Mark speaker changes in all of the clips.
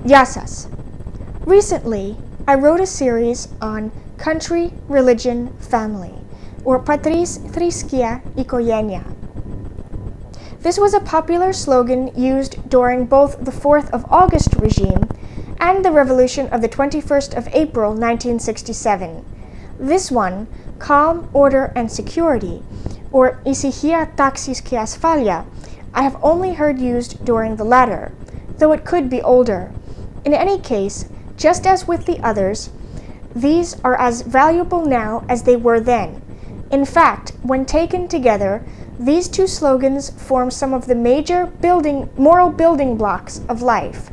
Speaker 1: Yasas. Recently, I wrote a series on country, religion, family, or Patris, Thriskia, Οικογένεια. This was a popular slogan used during both the 4th of August regime and the revolution of the 21st of April 1967. This one, calm, order, and security, or Ησυχία, Τάξις και Ασφάλεια, I have only heard used during the latter, though it could be older. In any case, just as with the others, these are as valuable now as they were then. In fact, when taken together, these two slogans form some of the major moral building blocks of life.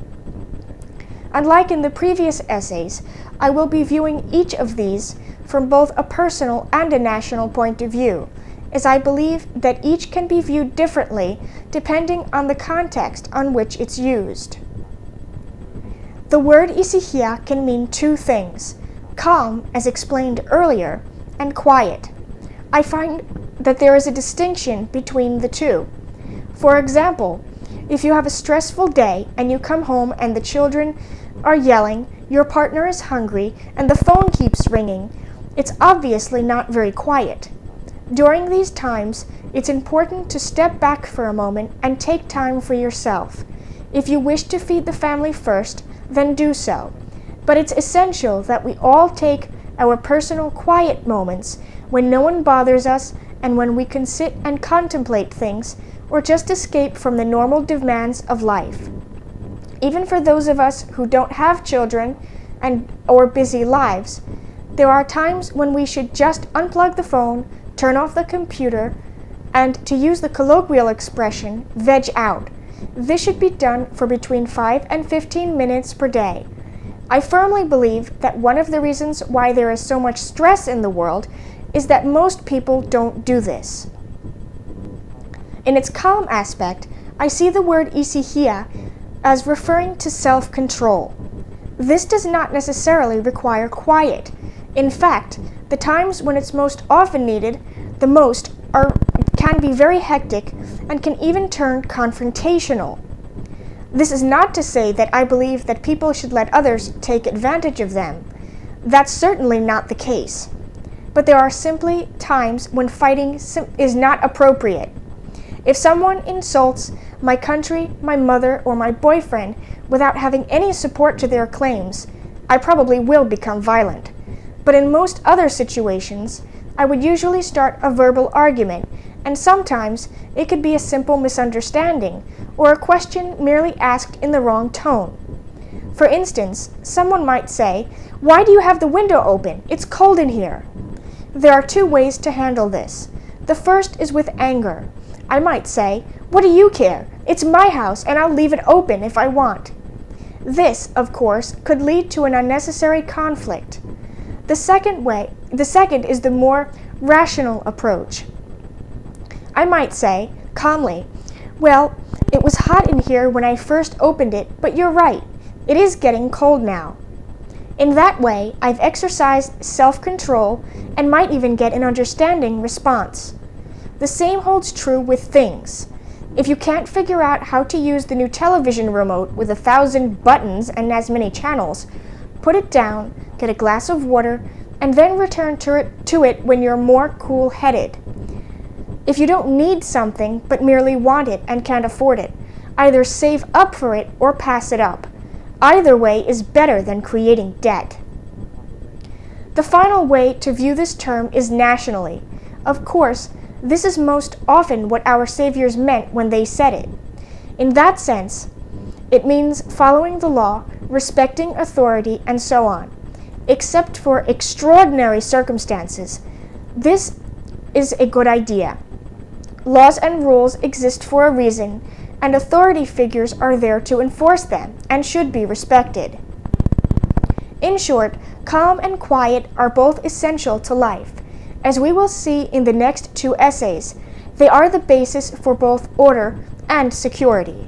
Speaker 1: Unlike in the previous essays, I will be viewing each of these from both a personal and a national point of view, as I believe that each can be viewed differently depending on the context on which it's used. The word Ησυχία can mean two things: calm, as explained earlier, and quiet. I find that there is a distinction between the two. For example, if you have a stressful day and you come home and the children are yelling, your partner is hungry, and the phone keeps ringing, it's obviously not very quiet. During these times, it's important to step back for a moment and take time for yourself. If you wish to feed the family first, then do so. But it's essential that we all take our personal quiet moments when no one bothers us and when we can sit and contemplate things or just escape from the normal demands of life. Even for those of us who don't have children or busy lives, there are times when we should just unplug the phone, turn off the computer, and, to use the colloquial expression, veg out. This should be done for between 5 and 15 minutes per day. I firmly believe that one of the reasons why there is so much stress in the world is that most people don't do this. In its calm aspect, I see the word Ησυχία as referring to self-control. This does not necessarily require quiet. In fact, the times when it's most often needed the most can be very hectic and can even turn confrontational. This is not to say that I believe that people should let others take advantage of them. That's certainly not the case. But there are simply times when fighting is not appropriate. If someone insults my country, my mother, or my boyfriend without having any support to their claims, I probably will become violent. But in most other situations, I would usually start a verbal argument, and sometimes it could be a simple misunderstanding or a question merely asked in the wrong tone. For instance, someone might say, "Why do you have the window open? It's cold in here." There are two ways to handle this. The first is with anger. I might say, "What do you care? It's my house and I'll leave it open if I want." This, of course, could lead to an unnecessary conflict. The second is the more rational approach. I might say, calmly, "Well, it was hot in here when I first opened it, but you're right. It is getting cold now." In that way, I've exercised self-control and might even get an understanding response. The same holds true with things. If you can't figure out how to use the new television remote with 1,000 buttons and as many channels, put it down, get a glass of water, and then return to it when you're more cool-headed. If you don't need something but merely want it and can't afford it, either save up for it or pass it up. Either way is better than creating debt. The final way to view this term is nationally. Of course, this is most often what our saviors meant when they said it. In that sense, it means following the law, respecting authority, and so on. Except for extraordinary circumstances, this is a good idea. Laws and rules exist for a reason, and authority figures are there to enforce them and should be respected. In short, calm and quiet are both essential to life. As we will see in the next two essays, they are the basis for both order and security.